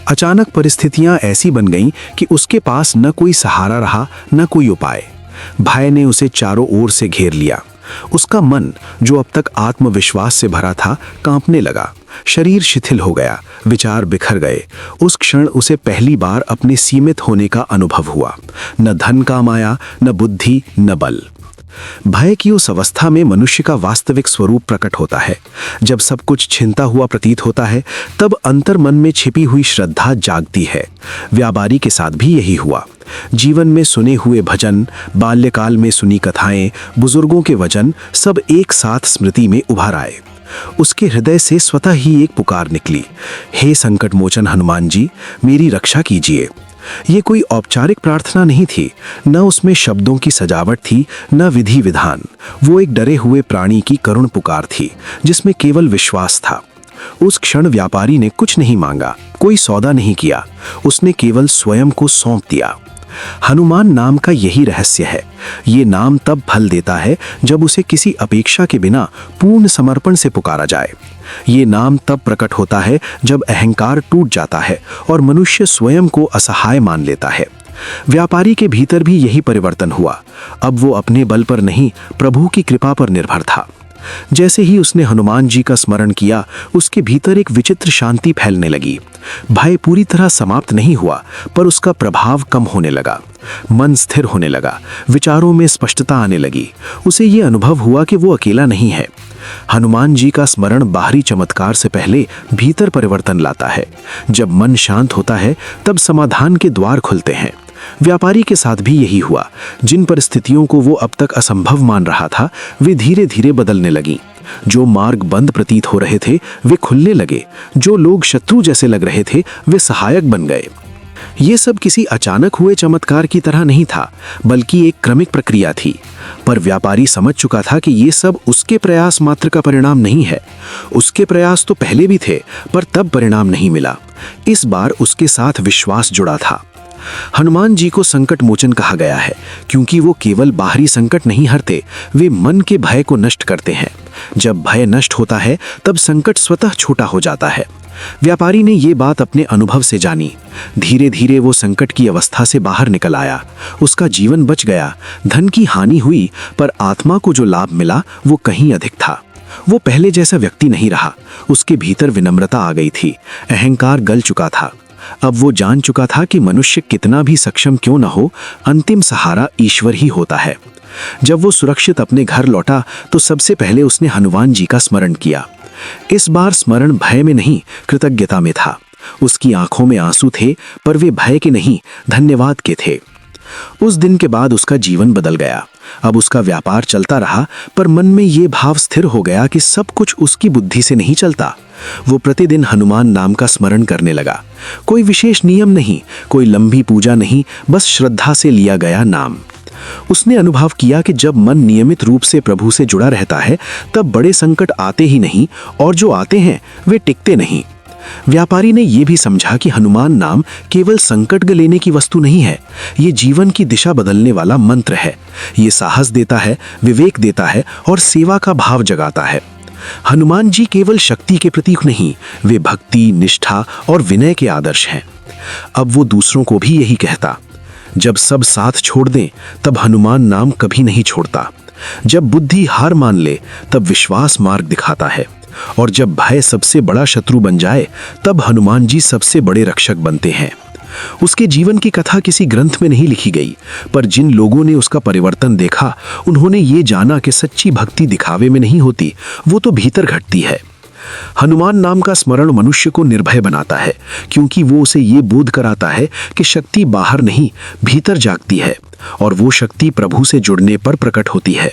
अचानक परिस्थितियां ऐसी बन गईं कि उसके पास न कोई सहारा रहा, न कोई उपाय। भय ने उसे चारों ओर से घेर लिया। उसका मन, जो अब तक आत्मविश्वास से भरा था, कांपने लगा। शरीर शिथिल हो गया, विचार बिखर गए। उस क्षण उसे पहली बार अपने सीमित होने का अनुभव हुआ। न धन काम आया, न बुद्धि, न बल। भय की उस अवस्था में मनुष्य का वास्तविक स्वरूप प्रकट होता है। जब सब कुछ छिनता हुआ प्रतीत होता है, तब अंतर मन में छिपी हुई श्रद्धा जागती है। व्यापारी के साथ भी यही हुआ। जीवन में सुने हुए भजन, बाल्यकाल में सुनी कथाएं, बुजुर्गों के वचन सब एक साथ स्मृति में उभर आए। उसके हृदय से स्वतः ही एक पुकार निकली, हे संकट मोचन हनुमान जी, मेरी रक्षा कीजिए। ये कोई औपचारिक प्रार्थना नहीं थी, न उसमें शब्दों की सजावट थी, न विधि विधान। वो एक डरे हुए प्राणी की करुण पुकार थी, जिसमें केवल विश्वास था। उस क्षण व्यापारी ने कुछ नहीं मांगा, कोई सौदा नहीं किया। उसने केवल स्वयं को सौंप दिया। हनुमान नाम का यही रहस्य है। ये नाम तब फल देता है जब उसे किसी अपेक्षा के बिना पूर्ण समर्पण से पुकारा जाए। ये नाम तब प्रकट होता है जब अहंकार टूट जाता है और मनुष्य स्वयं को असहाय मान लेता है। व्यापारी के भीतर भी यही परिवर्तन हुआ। अब वो अपने बल पर नहीं, प्रभु की कृपा पर निर्भर था। जैसे ही उसने हनुमान जी का स्मरण किया, उसके भीतर एक विचित्र शांति फैलने लगी। भय पूरी तरह समाप्त नहीं हुआ, पर उसका प्रभाव कम होने लगा। मन स्थिर होने लगा, विचारों में स्पष्टता आने लगी। उसे ये अनुभव हुआ कि वो अकेला नहीं है। हनुमान जी का स्मरण बाहरी चमत्कार से पहले भीतर परिवर्तन लाता है। जब मन शांत होता है, तब समाधान के द्वार खुलते हैं। व्यापारी के साथ भी यही हुआ। जिन परिस्थितियों को वो अब तक असंभव मान रहा था, वे धीरे धीरे बदलने लगीं। जो मार्ग बंद प्रतीत हो रहे थे, वे खुलने लगे। जो लोग शत्रु जैसे लग रहे थे, वे सहायक बन गए। ये सब किसी अचानक हुए चमत्कार की तरह नहीं था, बल्कि एक क्रमिक प्रक्रिया थी। पर व्यापारी समझ चुका था कि ये सब उसके प्रयास मात्र का परिणाम नहीं है। उसके प्रयास तो पहले भी थे, पर तब परिणाम नहीं मिला। इस बार उसके साथ विश्वास जुड़ा था। हनुमान जी को संकट मोचन कहा गया है, क्योंकि वो केवल बाहरी संकट नहीं हरते, वे मन के भय को नष्ट करते हैं। जब भय नष्ट होता है, तब संकट स्वतः छोटा हो जाता है। व्यापारी ने ये बात अपने अनुभव से जानी। धीरे धीरे वो संकट की अवस्था से बाहर निकल आया। उसका जीवन बच गया, धन की हानि हुई, पर आत्मा को जो लाभ मिला वो कहीं अधिक था। वो पहले जैसा व्यक्ति नहीं रहा। उसके भीतर विनम्रता आ गई थी, अहंकार गल चुका था। अब वो जान चुका था कि मनुष्य कितना भी सक्षम क्यों न हो, अंतिम सहारा ईश्वर ही होता है। जब वो सुरक्षित अपने घर लौटा, तो सबसे पहले उसने हनुमान जी का स्मरण किया। इस बार स्मरण भय में नहीं, कृतज्ञता में था। उसकी आंखों में आंसू थे, पर वे भय के नहीं, धन्यवाद के थे। उस दिन के बाद उसका जीवन बदल गया। अब उसका व्यापार चलता रहा, पर मन में ये भाव स्थिर हो गया कि सब कुछ उसकी बुद्धि से नहीं चलता। वो प्रतिदिन हनुमान नाम का स्मरण करने लगा। कोई विशेष नियम नहीं, कोई लंबी पूजा नहीं, बस श्रद्धा से लिया गया नाम। उसने अनुभव किया कि जब मन नियमित रूप से प्रभु से जुड़ा रहता है, तब बड़े संकट आते ही नहीं, और जो आते हैं वे टिकते नहीं। व्यापारी ने यह भी समझा कि हनुमान नाम केवल संकट गलेने की वस्तु नहीं है, ये जीवन की दिशा बदलने वाला मंत्र है। ये साहस देता है, विवेक देता है और सेवा का भाव जगाता है। हनुमान जी केवल शक्ति के प्रतीक नहीं, वे भक्ति, निष्ठा और विनय के आदर्श हैं। अब वो दूसरों को भी यही कहता, जब सब साथ छोड़ दें तब हनुमान नाम कभी नहीं छोड़ता। जब बुद्धि हार मान ले तब विश्वास मार्ग दिखाता है, और जब भय सबसे बड़ा शत्रु बन जाए तब हनुमान जी सबसे बड़े रक्षक बनते हैं। उसके जीवन की कथा किसी ग्रंथ में नहीं लिखी गई, पर जिन लोगों ने उसका परिवर्तन देखा, उन्होंने ये जाना कि सच्ची भक्ति दिखावे में नहीं होती, वो तो भीतर घटती है। हनुमान नाम का स्मरण मनुष्य को निर्भय बनाता है, क्योंकि वो उसे ये बोध कराता है कि शक्ति बाहर नहीं, भीतर जागती है, और वो शक्ति प्रभु से जुड़ने पर प्रकट होती है।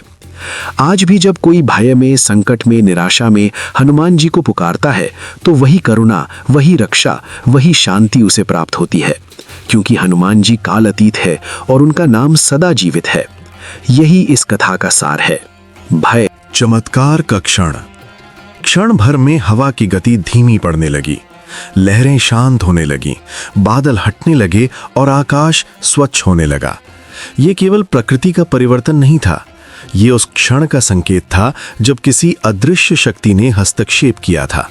आज भी जब कोई भय में, संकट में, निराशा में हनुमान जी को पुकारता है, तो वही करुणा, वही रक्षा, वही शांति उसे प्राप्त होती है, क्योंकि हनुमान जी काल अतीत है और उनका नाम सदा जीवित है। यही इस कथा का सार है। भय। चमत्कार का क्षण। क्षण भर में हवा की गति धीमी पड़ने लगी, लहरें शांत होने लगीं, बादल हटने लगे और आकाश स्वच्छ होने लगा। ये केवल प्रकृति का परिवर्तन नहीं था, ये उस क्षण का संकेत था जब किसी अदृश्य शक्ति ने हस्तक्षेप किया था।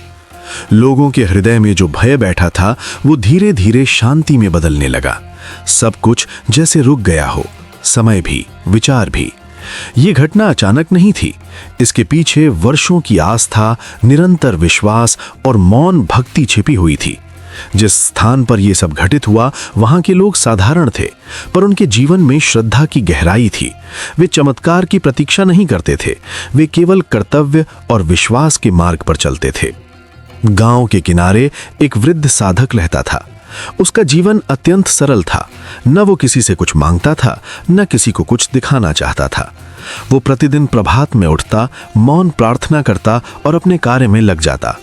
लोगों के हृदय में जो भय बैठा था वो धीरे धीरे शांति में बदलने लगा। सब कुछ जैसे रुक गया हो, समय भी, विचार भी। ये घटना अचानक नहीं थी, इसके पीछे वर्षों की आस्था, निरंतर विश्वास और मौन भक्ति छिपी हुई थी। जिस स्थान पर यह सब घटित हुआ, वहां के लोग साधारण थे, पर उनके जीवन में श्रद्धा की गहराई थी। वे चमत्कार की प्रतीक्षा नहीं करते थे, वे केवल कर्तव्य और विश्वास के मार्ग पर चलते थे। गांव के किनारे एक वृद्ध साधक रहता था। उसका जीवन अत्यंत सरल था। न वो किसी से कुछ मांगता था, न किसी को कुछ दिखाना चाहता था। वो प्रतिदिन प्रभात में उठता, मौन प्रार्थना करता और अपने कार्य में लग जाता।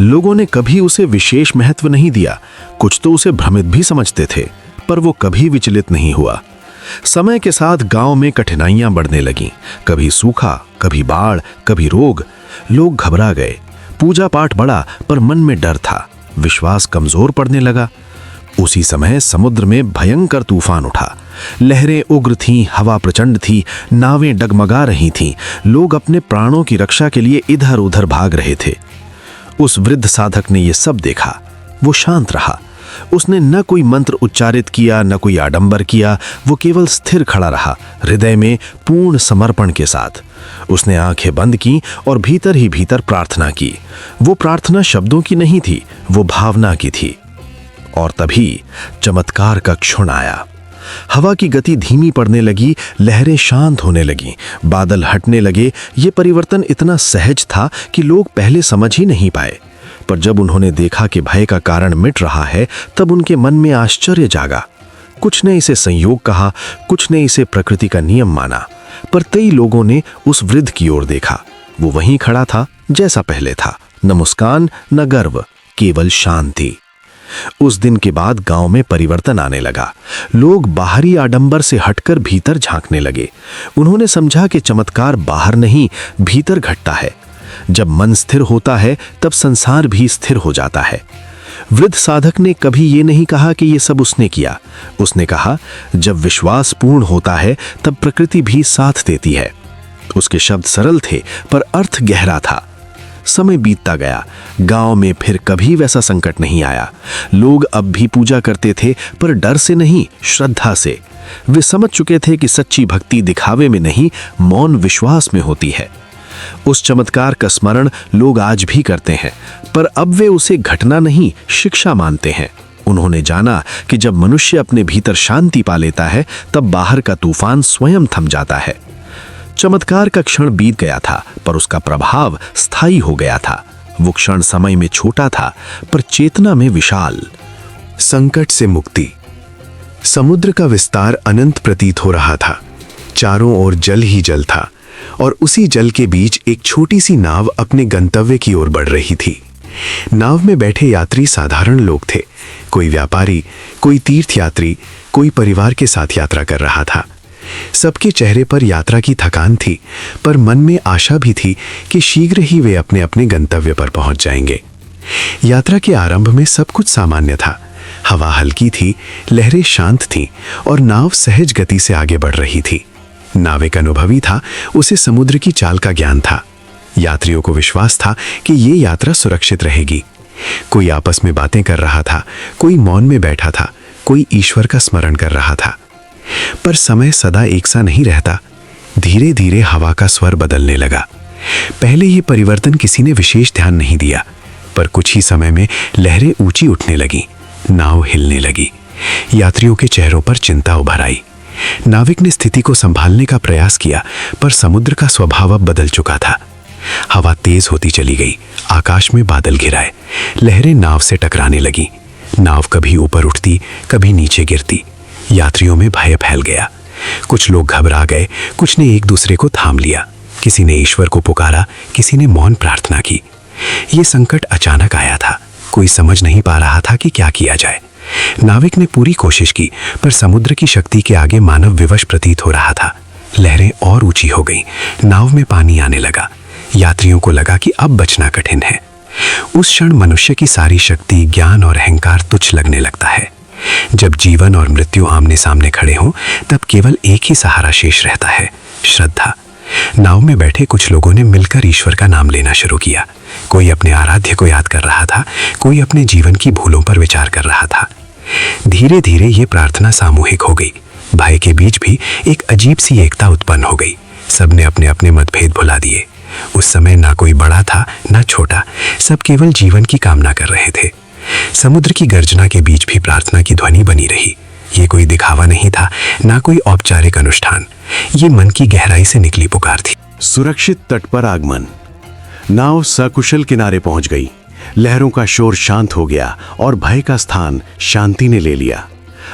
लोगों ने कभी उसे विशेष महत्व नहीं दिया, कुछ तो उसे भ्रमित भी समझते थे, पर वो कभी विचलित नहीं हुआ। समय के साथ गांव में कठिनाइयां बढ़ने लगीं, कभी सूखा, कभी बाढ़, कभी रोग। लोग घबरा गए। पूजा पाठ बढ़ा, पर मन में डर था, विश्वास कमजोर पड़ने लगा। उसी समय समुद्र में भयंकर तूफान उठा। लहरें उग्र थीं, हवा प्रचंड थी, नावें डगमगा रही थीं। लोग अपने प्राणों की रक्षा के लिए इधर उधर भाग रहे थे। उस वृद्ध साधक ने यह सब देखा। वो शांत रहा। उसने न कोई मंत्र उच्चारित किया, न कोई आडंबर किया। वो केवल स्थिर खड़ा रहा, हृदय में पूर्ण समर्पण के साथ। उसने आंखें बंद की और भीतर ही भीतर प्रार्थना की। वो प्रार्थना शब्दों की नहीं थी, वो भावना की थी। और तभी चमत्कार का क्षण आया। हवा की गति धीमी पड़ने लगी, लहरें शांत होने लगीं, बादल हटने लगे। ये परिवर्तन इतना सहज था कि लोग पहले समझ ही नहीं पाए, पर जब उन्होंने देखा कि भय का कारण मिट रहा है, तब उनके मन में आश्चर्य जागा। कुछ ने इसे संयोग कहा, कुछ ने इसे प्रकृति का नियम माना, पर कई लोगों ने उस वृद्ध की ओर देखा। वो वहीं खड़ा था जैसा पहले था, न मुस्कान, न गर्व, केवल शांति। उस दिन के बाद गांव में परिवर्तन आने लगा। लोग बाहरी आडंबर से हटकर भीतर झांकने लगे। उन्होंने समझा कि चमत्कार बाहर नहीं, भीतर घटता है। जब मन स्थिर होता है, तब संसार भी स्थिर हो जाता है। वृद्ध साधक ने कभी ये नहीं कहा कि ये सब उसने किया। उसने कहा, जब विश्वास पूर्ण होता है, तब प्रकृति भी साथ देती है। उसके शब्द सरल थे, पर अर्थ गहरा था। समय बीतता गया। गांव में फिर कभी वैसा संकट नहीं आया। लोग अब भी पूजा करते थे, पर डर से नहीं, श्रद्धा से। वे समझ चुके थे कि सच्ची भक्ति दिखावे में नहीं, मौन विश्वास में होती है। उस चमत्कार का स्मरण लोग आज भी करते हैं, पर अब वे उसे घटना नहीं, शिक्षा मानते हैं। उन्होंने जाना कि जब मनुष्य अपने भीतर शांति पा लेता है, तब बाहर का तूफान स्वयं थम जाता है। चमत्कार का क्षण बीत गया था, पर उसका प्रभाव स्थायी हो गया था। वो क्षण समय में छोटा था, पर चेतना में विशाल। संकट से मुक्ति। समुद्र का विस्तार अनंत प्रतीत हो रहा था। चारों ओर जल ही जल था, और उसी जल के बीच एक छोटी सी नाव अपने गंतव्य की ओर बढ़ रही थी। नाव में बैठे यात्री साधारण लोग थे। कोई व्यापारी, कोई तीर्थयात्री, कोई परिवार के साथ यात्रा कर रहा था। सबके चेहरे पर यात्रा की थकान थी, पर मन में आशा भी थी कि शीघ्र ही वे अपने अपने गंतव्य पर पहुंच जाएंगे। यात्रा के आरंभ में सब कुछ सामान्य था। हवा हल्की थी, लहरें शांत थीं, और नाव सहज गति से आगे बढ़ रही थी। नाविक अनुभवी था, उसे समुद्र की चाल का ज्ञान था। यात्रियों को विश्वास था कि ये यात्रा सुरक्षित रहेगी। कोई आपस में बातें कर रहा था, कोई मौन में बैठा था, कोई ईश्वर का स्मरण कर रहा था। पर समय सदा एक सा नहीं रहता। धीरे धीरे हवा का स्वर बदलने लगा। पहले ये परिवर्तन किसी ने विशेष ध्यान नहीं दिया, पर कुछ ही समय में लहरें ऊंची उठने लगी, नाव हिलने लगी। यात्रियों के चेहरों पर चिंता उभर आई। नाविक ने स्थिति को संभालने का प्रयास किया, पर समुद्र का स्वभाव अब बदल चुका था। हवा तेज होती चली गई, आकाश में बादल घिराए, लहरें नाव से टकराने लगी। नाव कभी ऊपर उठती, कभी नीचे गिरती। यात्रियों में भय फैल गया। कुछ लोग घबरा गए, कुछ ने एक दूसरे को थाम लिया। किसी ने ईश्वर को पुकारा, किसी ने मौन प्रार्थना की। ये संकट अचानक आया था, कोई समझ नहीं पा रहा था कि क्या किया जाए। नाविक ने पूरी कोशिश की, पर समुद्र की शक्ति के आगे मानव विवश प्रतीत हो रहा था। लहरें और ऊंची हो गईं, नाव में पानी आने लगा। यात्रियों को लगा कि अब बचना कठिन है। उस क्षण मनुष्य की सारी शक्ति, ज्ञान और अहंकार तुच्छ लगने लगता है। जब जीवन और मृत्यु आमने सामने खड़े हों, तब केवल एक ही सहारा शेष रहता है, श्रद्धा। नाव में बैठे कुछ लोगों ने मिलकर ईश्वर का नाम लेना शुरू किया। कोई अपने आराध्य को याद कर रहा था, कोई अपने जीवन की भूलों पर विचार कर रहा था। धीरे धीरे ये प्रार्थना सामूहिक हो गई। भय के बीच भी एक अजीब सी एकता उत्पन्न हो गई। सबने अपने अपने मतभेद भुला दिए। उस समय ना कोई बड़ा था, ना छोटा, सब केवल जीवन की कामना कर रहे थे। समुद्र की गर्जना के बीच भी प्रार्थना की ध्वनि बनी रही। ये कोई दिखावा नहीं था, ना कोई औपचारिक अनुष्ठान। ये मन की गहराई से निकली पुकार थी। सुरक्षित तट पर आगमन। नाव सकुशल किनारे पहुंच गई। लहरों का शोर शांत हो गया और भय का स्थान शांति ने ले लिया।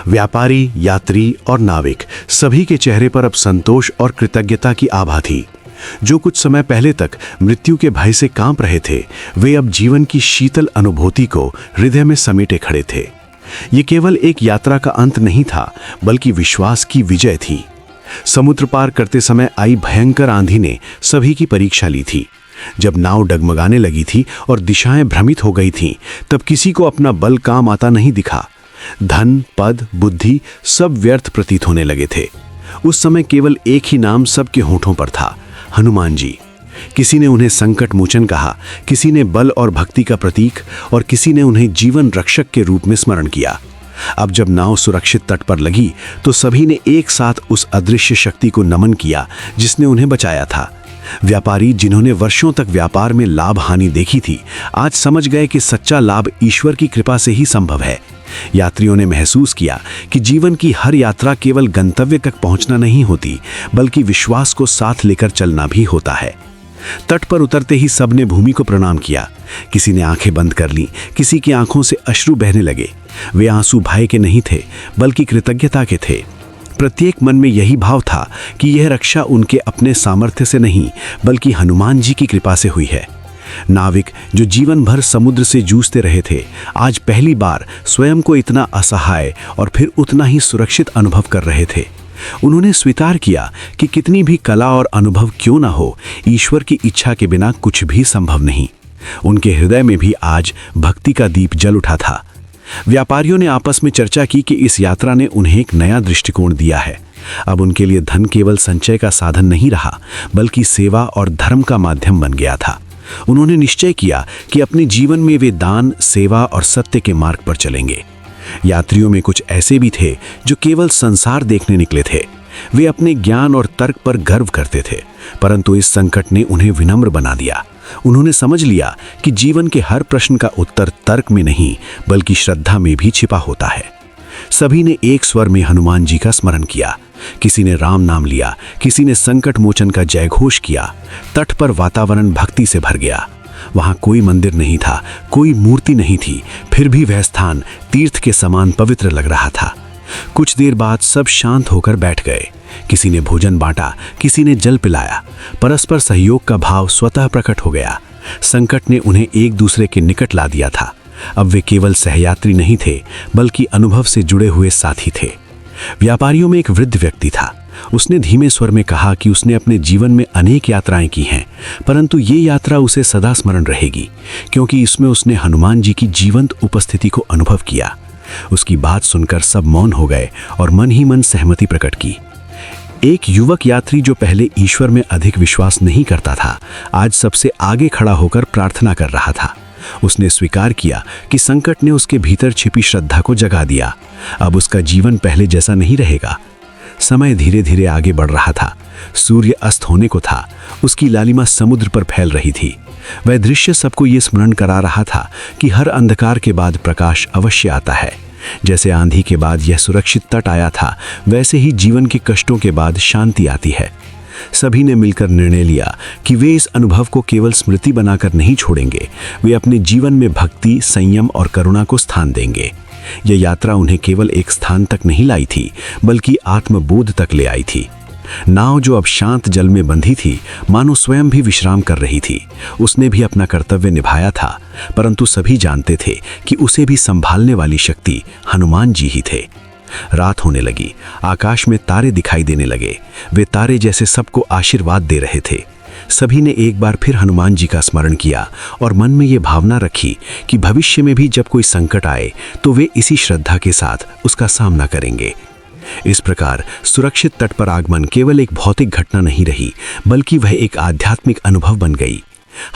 व्यापारी, यात्री और नाविक सभी के चेहरे पर अब संतोष और कृतज्ञता की आभा थी। जो कुछ समय पहले तक मृत्यु के भय से कांप रहे थे, वे अब जीवन की शीतल अनुभूति को हृदय में समेटे खड़े थे। ये केवल एक यात्रा का अंत नहीं था, बल्कि विश्वास की विजय थी। समुद्र पार करते समय आई भयंकर आंधी ने सभी की परीक्षा ली थी। जब नाव डगमगाने लगी थी और दिशाएं भ्रमित हो गई थीं, तब किसी को अपना बल काम आता नहीं दिखा। धन, पद, बुद्धि सब व्यर्थ प्रतीत होने लगे थे। उस समय केवल एक ही नाम सबके होठों पर था, हनुमान जी। किसी ने उन्हें संकट मोचन कहा, किसी ने बल और भक्ति का प्रतीक, और किसी ने उन्हें जीवन रक्षक के रूप में स्मरण किया। अब जब नाव सुरक्षित तट पर लगी, तो सभी ने एक साथ उस अदृश्य शक्ति को नमन किया जिसने उन्हें बचाया था। व्यापारी, जिन्होंने वर्षों तक व्यापार में लाभ हानि देखी थी, आज समझ गए कि सच्चा लाभ ईश्वर की कृपा से ही संभव है। यात्रियों ने महसूस किया कि जीवन की हर यात्रा केवल गंतव्य तक पहुंचना नहीं होती, बल्कि विश्वास को साथ लेकर चलना भी होता है। तट पर उतरते ही सबने भूमि को प्रणाम किया। किसी ने आंखें बंद कर लीं, किसी की आंखों से अश्रु बहने लगे। वे आंसू भय के नहीं थे, बल्कि कृतज्ञता के थे। प्रत्येक मन में यही भाव था कि यह रक्षा उनके अपने सामर्थ्य से नहीं, बल्कि हनुमान जी की कृपा से हुई है। नाविक, जो जीवन भर समुद्र से जूझते रहे थे, आज पहली बार स्वयं को इतना असहाय और फिर उतना ही सुरक्षित अनुभव कर रहे थे। उन्होंने स्वीकार किया कि कितनी भी कला और अनुभव क्यों ना हो, ईश्वर की इच्छा के बिना कुछ भी संभव नहीं। उनके हृदय में भी आज भक्ति का दीप जल उठा था। व्यापारियों ने आपस में चर्चा की कि इस यात्रा ने उन्हें एक नया दृष्टिकोण दिया है। अब उनके लिए धन केवल संचय का साधन नहीं रहा, बल्कि सेवा और धर्म का माध्यम बन गया था। उन्होंने निश्चय किया कि अपने जीवन में वे दान, सेवा और सत्य के मार्ग पर चलेंगे। यात्रियों में कुछ ऐसे भी थे जो केवल संसार देखने निकले थे। वे अपने ज्ञान और तर्क पर गर्व करते थे, परंतु इस संकट ने उन्हें विनम्र बना दिया। उन्होंने समझ लिया कि जीवन के हर प्रश्न का उत्तर तर्क में नहीं, बल्कि श्रद्धा में भी छिपा होता है। सभी ने एक स्वर में हनुमान जी का स्मरण किया। किसी ने राम नाम लिया, किसी ने संकट मोचन का जयघोष किया। तट पर वातावरण भक्ति से भर गया। वहां कोई मंदिर नहीं था, कोई मूर्ति नहीं थी, फिर भी वह स्थान तीर्थ के समान पवित्र लग रहा था। कुछ देर बाद सब शांत होकर बैठ गए। किसी ने भोजन बांटा, किसी ने जल पिलाया। परस्पर सहयोग का भाव स्वतः प्रकट हो गया। संकट ने उन्हें एक दूसरे के निकट ला दिया था। अब वे केवल सहयात्री नहीं थे, बल्कि अनुभव से जुड़े हुए साथी थे। व्यापारियों में एक वृद्ध व्यक्ति था। उसने धीमे स्वर में कहा कि उसने अपने जीवन में अनेक यात्राएं की हैं, परंतु ये यात्रा उसे सदा स्मरण रहेगी, क्योंकि इसमें उसने हनुमान जी की जीवंत उपस्थिति को अनुभव किया। उसकी बात सुनकर सब मौन हो गए और मन ही मन सहमति प्रकट की। एक युवक यात्री जो पहले ईश्वर में अधिक विश्वास नहीं करता था, आज सबसे आगे खड़ा होकर प्रार्थना कर रहा था। उसने स्वीकार किया कि संकट ने उसके भीतर छिपी श्रद्धा को जगा दिया। अब उसका जीवन पहले जैसा नहीं रहेगा। समय धीरे धीरे आगे बढ़ रहा था। सूर्य अस्त होने को था। उसकी लालिमा समुद्र पर फैल रही थी। वह दृश्य सबको ये स्मरण करा रहा था कि हर अंधकार के बाद प्रकाश अवश्य आता है। जैसे आंधी के बाद यह सुरक्षित तट आया था, वैसे ही जीवन के कष्टों के बाद शांति आती है। सभी ने मिलकर निर्णय लिया कि वे इस अनुभव को केवल स्मृति बनाकर नहीं छोड़ेंगे, वे अपने जीवन में भक्ति, संयम और करुणा को स्थान देंगे। यह यात्रा उन्हें केवल एक स्थान तक नहीं लाई थी, बल्कि आत्मबोध तक ले आई थी। नाव जो अब शांत जल में बंधी थी, मानो स्वयं भी विश्राम कर रही थी। उसने भी अपना कर्तव्य निभाया था, परंतु सभी जानते थे कि उसे भी संभालने वाली शक्ति हनुमान जी ही थे। रात होने लगी। आकाश में तारे दिखाई देने लगे। वे तारे जैसे सबको आशीर्वाद दे रहे थे। सभी ने एक बार फिर हनुमान जी का स्मरण किया और मन में ये भावना रखी कि भविष्य में भी जब कोई संकट आए तो वे इसी श्रद्धा के साथ उसका सामना करेंगे। इस प्रकार सुरक्षित तट पर आगमन केवल एक भौतिक घटना नहीं रही, बल्कि वह एक आध्यात्मिक अनुभव बन गई।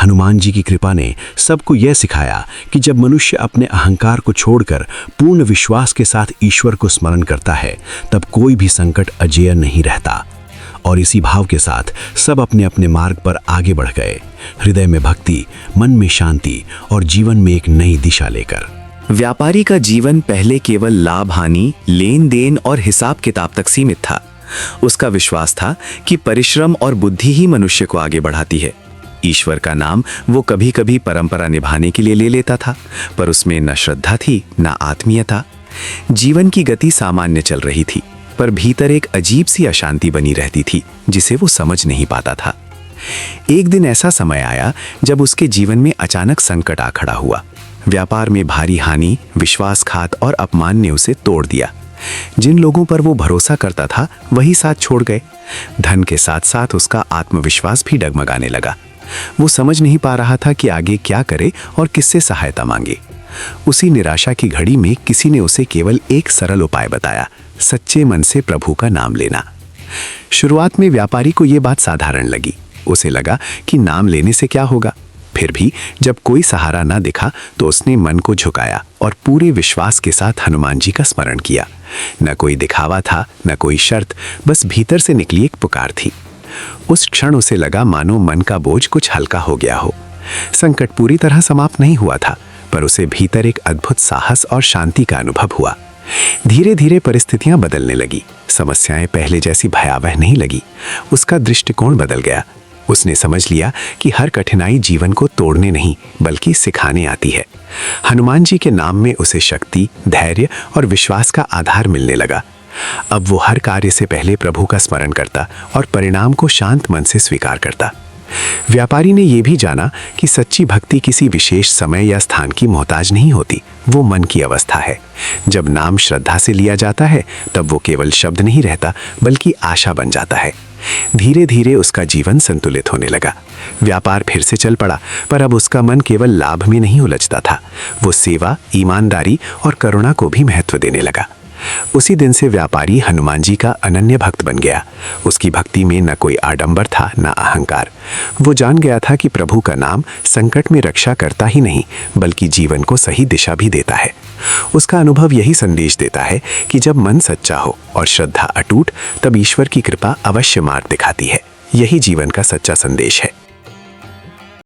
हनुमान जी की कृपा ने सबको यह सिखाया कि जब मनुष्य अपने अहंकार को छोड़कर पूर्ण विश्वास के साथ ईश्वर को स्मरण करता है, तब कोई भी संकट अजेय नहीं रहता। और इसी भाव के साथ सब अपने अपने मार्ग पर आगे बढ़ गए, हृदय में भक्ति, मन में शांति और जीवन में एक नई दिशा लेकर। व्यापारी का जीवन पहले केवल लाभ हानि, लेन देन और हिसाब किताब तक सीमित था। उसका विश्वास था कि परिश्रम और बुद्धि ही मनुष्य को आगे बढ़ाती है। ईश्वर का नाम वो कभी कभी परंपरा निभाने के लिए ले लेता था, पर उसमें न श्रद्धा थी न आत्मीयता। जीवन की गति सामान्य चल रही थी, पर भीतर एक अजीब सी अशांति बनी रहती थी जिसे वो समझ नहीं पाता था। एक दिन ऐसा समय आया जब उसके जीवन में अचानक संकट आ खड़ा हुआ। व्यापार में भारी हानि, विश्वासघात और अपमान ने उसे तोड़ दिया। जिन लोगों पर वो भरोसा करता था वही साथ छोड़ गए। धन के साथ साथ उसका आत्मविश्वास भी डगमगाने लगा। वो समझ नहीं पा रहा था कि आगे क्या करे और किससे सहायता मांगे। उसी निराशा की घड़ी में किसी ने उसे केवल एक सरल उपाय बताया, सच्चे मन से प्रभु का नाम लेना। शुरुआत में व्यापारी को यह बात साधारण लगी। उसे लगा कि नाम लेने से क्या होगा। फिर भी जब कोई सहारा ना दिखा तो उसने मन को झुकाया और पूरे विश्वास के साथ हनुमान जी का स्मरण किया। न कोई दिखावा था, न कोई शर्त, बस भीतर से निकली एक पुकार थी। उस क्षण उसे लगा मानो मन का बोझ कुछ हल्का हो गया हो। संकट पूरी तरह समाप्त नहीं हुआ था, पर उसे भीतर एक अद्भुत साहस और शांति का अनुभव हुआ। धीरे धीरे परिस्थितियां बदलने लगी। समस्याएं पहले जैसी भयावह नहीं लगी। उसका दृष्टिकोण बदल गया। उसने समझ लिया कि हर कठिनाई जीवन को तोड़ने नहीं बल्कि सिखाने आती है। हनुमान जी के नाम में उसे शक्ति, धैर्य और विश्वास का आधार मिलने लगा। अब वो हर कार्य से पहले प्रभु का स्मरण करता और परिणाम को शांत मन से स्वीकार करता। व्यापारी ने यह भी जाना कि सच्ची भक्ति किसी विशेष समय या स्थान की मोहताज नहीं होती, वो मन की अवस्था है। जब नाम श्रद्धा से लिया जाता है तब वो केवल शब्द नहीं रहता बल्कि आशा बन जाता है। धीरे धीरे उसका जीवन संतुलित होने लगा। व्यापार फिर से चल पड़ा, पर अब उसका मन केवल लाभ में नहीं उलझता था। वो सेवा, ईमानदारी और करुणा को भी महत्व देने लगा। उसी दिन से व्यापारी हनुमान जी का अनन्य भक्त बन गया। उसकी भक्ति में न कोई आडंबर था न अहंकार। वो जान गया था कि प्रभु का नाम संकट में रक्षा करता ही नहीं बल्कि जीवन को सही दिशा भी देता है। उसका अनुभव यही संदेश देता है कि जब मन सच्चा हो और श्रद्धा अटूट, तब ईश्वर की कृपा अवश्य मार्ग दिखाती है। यही जीवन का सच्चा संदेश है।